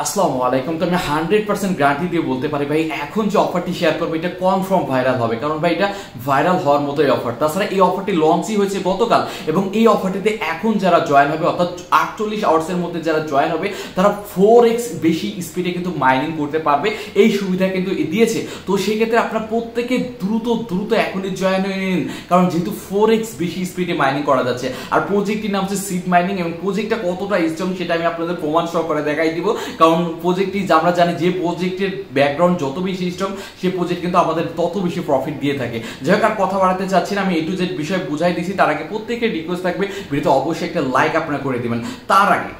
আসসালামু আলাইকুম। তো আমি 100% গ্যারান্টি দিয়ে বলতে পারি ভাই, এখন যে অফারটি শেয়ার করবো এটা কনফার্ম ভাইরাল হবে, কারণ ভাই এটা ভাইরাল হওয়ার মতোই অফার। তাছাড়া এই অফারটি লঞ্চই হয়েছে গতকাল, এবং এই অফারটিতে এখন যারা জয়েন হবে, অর্থাৎ 48 আওয়ার্সের মধ্যে যারা জয়েন হবে, তারা 4x বেশি স্পিডে কিন্তু মাইনিং করতে পারবে। এই সুবিধা কিন্তু দিয়েছে। তো সেই ক্ষেত্রে আপনারা প্রত্যেকে দ্রুত এখনই জয়েন হয়ে নিন, কারণ যেহেতু 4x বেশি স্পিডে মাইনিং করা যাচ্ছে। আর প্রজেক্টটির নাম হচ্ছে সিড মাইনিং, এবং প্রজেক্টটা কতটা স্ট্রং সেটা আমি আপনাদের প্রমাণ সহকারে দেখাই দিব। কারণ প্রজেক্টটি আমরা জানি যে প্রজেক্টের ব্যাকগ্রাউন্ড যত বেশি স্ট্রং, সেই প্রজেক্ট কিন্তু আমাদের তত বেশি প্রফিট দিয়ে থাকে। যাই হোক, আর কথা বাড়াতে চাচ্ছি না, আমি A to Z বিষয় বুঝাই দিয়েছি। তার আগে প্রত্যেকের রিকোয়েস্ট থাকবে, ভিডিওতে অবশ্যই একটা লাইক আপনারা করে দিবেন।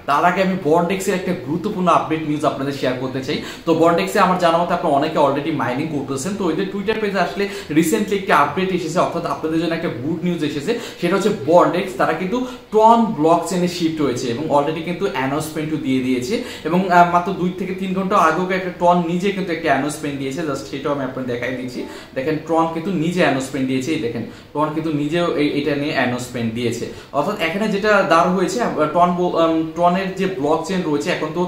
তার আগে আমি বন্ডেক্সের একটা গুরুত্বপূর্ণ আপডেট নিউজ আপনাদের শেয়ার করতে চাই। তো বন্ডেক্সে আমার জানা মতে আপনারা অনেকে অলরেডি মাইনিং করতেছেন। তো ওইদের টুইটার পেজে আসলে রিসেন্টলি একটা আপডেট এসেছে, অর্থাৎ আপনাদের জন্য একটা গুড নিউজ এসেছে। সেটা হচ্ছে বন্ডেক্স তারা কিন্তু ট্রন ব্লক চেনে শিফট হয়েছে, এবং অলরেডি কিন্তু অ্যানাউন্সমেন্টও দিয়ে দিয়েছে। এবং মাত্র 2 থেকে 3 ঘন্টা আগেও একটা ট্রন নিজে কিন্তু একটা অ্যানাউন্সমেন্ট দিয়েছে। জাস্ট সেটাও আমি আপনাদের দেখাই দিচ্ছি। দেখেন, ট্রন কিন্তু নিজে অ্যানাউন্সমেন্ট দিয়েছে। দেখেন, ট্রন কিন্তু নিজেও এটা নিয়ে অ্যানাউন্সমেন্ট দিয়েছে। অর্থাৎ এখানে যেটা দাঁড় হয়েছে, ট্রনের যে ব্লক চেন রয়েছে, এখন তো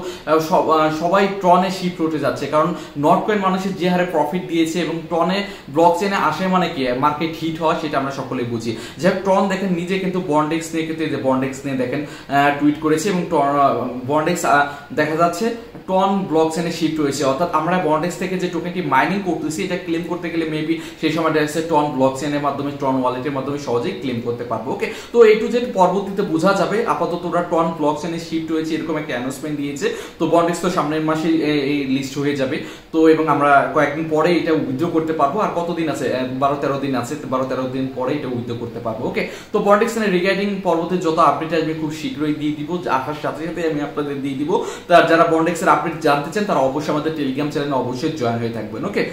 সবাই ট্রনে শিফট হতে যাচ্ছে, কারণ নটকয়েন মানুষের যে হারে প্রফিট দিয়েছে, এবং ট্রনে ব্লক চেনে আসে মানে কি মার্কেট হিট হওয়া, সেটা আমরা সকলেই বুঝি। যাই হোক, ট্রন দেখেন নিজে কিন্তু বন্ডেক্স নিয়ে কিন্তু বন্ডেক্স নিয়ে দেখেন টুইট করেছে, এবং বন্ডেক্স দেখা যাচ্ছে টন ব্লক চেনে শিফট হয়েছে। অর্থাৎ আমরা বন্ডেক্স থেকে যে টোকেনটি মাইনিং করতেছি, এটা ক্লেম করতে গেলে মেবি সেই সময় দেখা যাচ্ছে টন ব্লক চেনের মাধ্যমে, টন ওয়ালেটের মাধ্যমে সহজেই ক্লেম করতে পারবো। ওকে, তো A to Z পরবর্তীতে বোঝা যাবে। আপাতত ওরা টন ব্লক চেনে শিফট হয়েছে এরকম একটা অ্যানাউন্সমেন্ট দিয়েছে। তো বন্ডেক্স তো সামনের মাসে এই লিস্ট হয়ে যাবে। তো এবং আমরা কয়েকদিন পরে এটা উইথড্র করতে পারবো। আর কতদিন আছে? 12-13 দিন আছে। 12-13 দিন পরে এটা উইথড্র করতে পারবো। ওকে, তো বন্ডেক্স রিগার্ডিং পরবর্তী যত আপডেট আসবে খুব শীঘ্রই দিয়ে দিব, আসার সাথে সাথে আমি আপনাদের দিয়ে দিব। তার যারা বন্ডেক্সের আপডেট জানতে চান তারা অবশ্যই আমাদের টেলিগ্রাম চ্যানেলে অবশ্যই জয়েন হয়ে থাকবেন। Okay,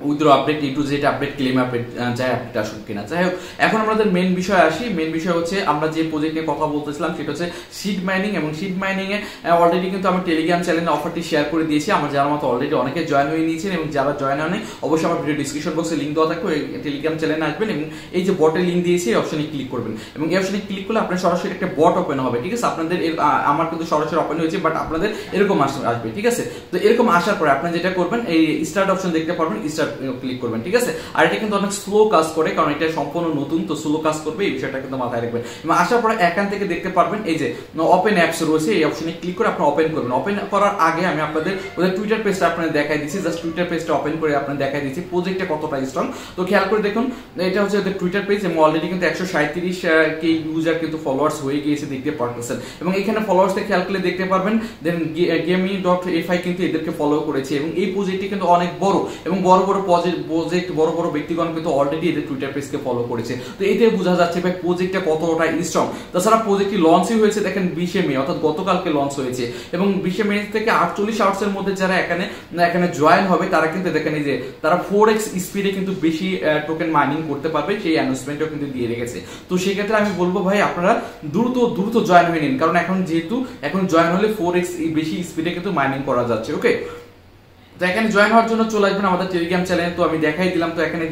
withdraw update, A to Z update, claim update, যাই আপডেট আসুক কিনা। যাই হোক, এখন আমাদের মেন বিষয় আসি। মেন বিষয় হচ্ছে আমরা যে প্রজেক্ট নিয়ে কথা বলতেছিলাম, সেটা হচ্ছে সিড মাইনিং। এবং সিড মাইনিং এ অলরেডি কিন্তু আমি টেলিগ্রাম চ্যানেলে অফারটি শেয়ার করে দিয়েছি। আমার জানার মতো অলরেডি অনেকে জয়েন হয়ে নিয়েছেন, এবং যারা জয়েন হয়নি অবশ্যই আমার ভিডিও ডিসক্রিপশন বক্সে লিঙ্ক দেওয়া থাকবে, টেলিগ্রাম চ্যানেলে আসবেন, এবং এই যে বটের লিঙ্ক দিয়েছি এই অপশনে ক্লিক করবেন। এবং এই অপশনে ক্লিক করলে আপনার সরাসরি একটা বট ওপেন হবে। ঠিক আছে, আপনাদের আমার কিন্তু সরাসরি ওপেন হয়েছে, বাট আপনাদের এরকম আসবে। ঠিক আছে, তো এরকম আসার পরে আপনি যেটা করবেন, এই স্টার্ট অপশন দেখতে পারবেন, স্টার্ট ক্লিক করবেন। ঠিক আছে, আর এটা কিন্তু অনেক স্লো কাজ করে, কারণ এটা সম্পূর্ণ নতুন, তো স্লো কাজ করবে, এই বিষয়টা কিন্তু মাথায় রাখবেন। এবং আসার পরে এখান থেকে দেখতে পারবেন এই যে ওপেন অ্যাপস রয়েছে, এই অপশনে ক্লিক করে আপনি ওপেন করবেন। ওপেন করার আগে আমি আপনাদের ওদের টুইটার পেজটা আপনাদের দেখাই দিচ্ছি। জাস্ট টুইটার পেজটা ওপেন করে আপনাদের দেখাই দিচ্ছি প্রজেক্টটা কতটা স্ট্রং। তো খেয়াল করে দেখুন, এটা হচ্ছে ওদের টুইটার পেজ, এবং অলরেডি কিন্তু 137K ইউজার কিন্তু ফলোয়ার্স হয়ে গিয়েছে, দেখতে পারতেছেন। এবং এখানে ফলোয়ার্সটা খেয়াল করলে দেখতে পারবেন, দেন gemi.fi কিন্তু এদেরকে ফলো করেছে। এবং এই প্রজেক্টটি কিন্তু অনেক বড়, এবং বড় প্রজেক্ট, বড় ব্যক্তিগণ কিন্তু অলরেডি এদের টুইটার পেজকে ফলো করেছে। তো এতে বোঝা যাচ্ছে ভাই প্রজেক্টটা কতটা স্ট্রং। তাছাড়া প্রজেক্টটি লঞ্চই হয়েছে দেখেন 20 মে, অর্থাৎ গতকালকে লঞ্চ হয়েছে। এবং 20 মে থেকে 48 আওয়ার্সের মধ্যে যারা এখানে জয়েন হবে, তারা কিন্তু দেখেন এই যে তারা 4x স্পিডে কিন্তু বেশি টোকেন মাইনিং করতে পারবে, সেই অ্যানাউন্সমেন্টও কিন্তু দিয়ে রেখেছে। তো সেই ক্ষেত্রে আমি বলবো ভাই, আপনারা দ্রুত জয়েন হয়ে নিন, কারণ এখন জয়েন হলে 4x বেশি স্পিডে কিন্তু মাইনিং করা যাচ্ছে। ওকে, তো এখানে জয়েন হওয়ার জন্য চলে আসবেন আমাদের টেলিগ্রাম চ্যানেলে। তো আমি দেখাই দিলাম। তো এখানে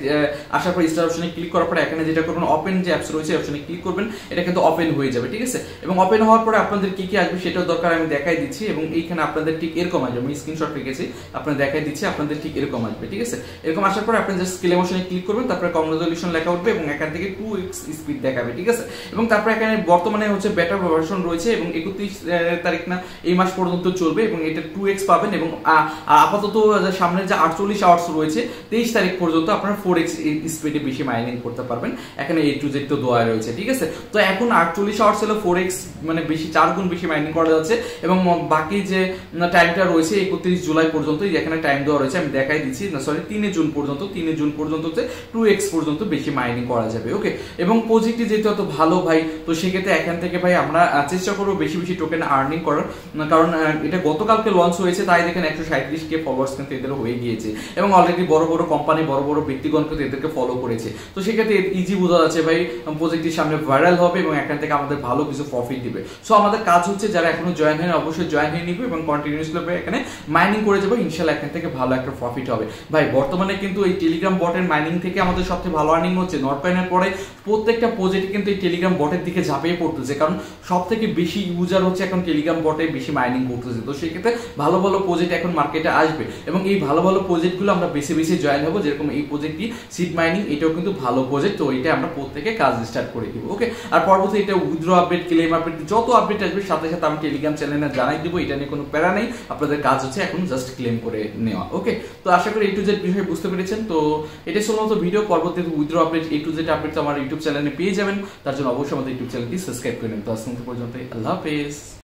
আসার পর স্টার অপশনে ক্লিক করার পরে এখানে যেটা করবেন, ওপেন যে অ্যাপস রয়েছে অপশনে ক্লিক করবেন, এটা কিন্তু ওপেন হয়ে যাবে। ঠিক আছে, এবং ওপেন হওয়ার পরে আপনাদের কি আসবে সেটাও দরকার আমি দেখাই দিচ্ছি। এবং এইখানে আপনাদের ঠিক এরকম আসবে, আমি স্ক্রিনশট রেখেছি, আপনাদের দেখাই দিচ্ছি, আপনাদের ঠিক এরকম আসবে। ঠিক আছে, এরকম আসার পরে আপনি জাস্ট ক্লেম অপশনে ক্লিক করবেন, তারপরে কংগ্রাচুলেশন লেখা উঠবে, এবং এখান থেকে 2x স্পিড দেখাবে। ঠিক আছে, এবং তারপরে এখানে বর্তমানে হচ্ছে বেটা ভার্সন রয়েছে, এবং 31 তারিখ না এই মাস পর্যন্ত চলবে, এবং এটা 2x পাবেন। এবং আপাতত সামনে যে 48 আওয়ার্স রয়েছে, 23 তারিখ পর্যন্ত আপনারা 4x স্পিডে বেশি মাইনিং করতে পারবেন। এখানে A to Z তো দেওয়া রয়েছে। ঠিক আছে, তো এখন 48 আওয়ার্স হলো 4x মানে বেশি, 4 গুণ বেশি মাইনিং করা যাচ্ছে। এবং বাকি যে টাইমটা রয়েছে 31 জুলাই পর্যন্ত, এখানে টাইম দেওয়া রয়েছে, আমি দেখাই দিচ্ছি, না সরি 3 জুন পর্যন্ত 2x পর্যন্ত বেশি মাইনিং করা যাবে। ওকে, এবং প্রজেক্টটি যেহেতু এত ভালো ভাই, তো সেক্ষেত্রে এখান থেকে ভাই আমরা চেষ্টা করবো বেশি টোকেন আর্নিং করার, কারণ এটা গতকালকে লঞ্চ হয়েছে, তাই দেখেন 137K ফলোয়ার ফলোয়ার্স কিন্তু এদের হয়ে গিয়েছে এবং অলরেডি বড় বড় কোম্পানি বড় বড় ব্যক্তিগণ কিন্তু এদেরকে ফলো করেছে। তো সেক্ষেত্রে ইজি বোঝা যাচ্ছে ভাই প্রজেক্টটির সামনে ভাইরাল হবে এবং এখান থেকে আমাদের ভালো কিছু প্রফিট দিবে। সো আমাদের কাজ হচ্ছে যারা এখনো জয়েন হয়নি অবশ্যই জয়েন হয়ে নিবে এবং কন্টিনিউয়াসলি এখানে মাইনিং করে যাবো, ইনশাআল্লাহ এখান থেকে ভালো একটা প্রফিট হবে। ভাই বর্তমানে কিন্তু এই টেলিগ্রাম বটের মাইনিং থেকে আমাদের সবচেয়ে ভালো আর্নিং হচ্ছে। নটকয়েনের পরে প্রত্যেকটা প্রজেক্ট কিন্তু এই টেলিগ্রাম বটের দিকে ঝাঁপিয়ে পড়তেছে, কারণ সব থেকে বেশি ইউজার হচ্ছে এখন টেলিগ্রাম বটে বেশি মাইনিং করতেছে। তো সেক্ষেত্রে ভালো ভালো প্রজেক্ট এখন মার্কেটে আসবে এবং এই ভালো ভালো প্রজেক্টগুলো আমরা বেশি বেশি জয়েন হবো। যেরকম এই প্রজেক্টটি সিড মাইনিং, এটাও কিন্তু ভালো প্রজেক্ট, তো এটা আমরা প্রত্যেকে কাজ স্টার্ট করে দিব। ওকে, আর পরবর্তী এটা উইথড্র আপডেট, ক্লেম আপডেট, যত আপডেট আসবে সাথে সাথে আমি টেলিগ্রাম চ্যানেলে জানাই দিব। এটা নিয়ে কোনো প্যারা নেই, আপনাদের কাজ হচ্ছে এখন জাস্ট ক্লেম করে নেওয়া। ওকে, তো আশা করি A to Z বিষয় বুঝতে পেরেছেন। তো এটাই শুধুমাত্র ভিডিও, পরবর্তীতে withdraw update A to Z update আমার ইউটিউব চ্যানেলে পেয়ে যাবেন। তার জন্য অবশ্যই আমাদের ইউটিউব চ্যানেলটি সাবস্ক্রাইব করে নেবেন। তো আজকে পর্যন্ত আল্লাহ হাফেজ।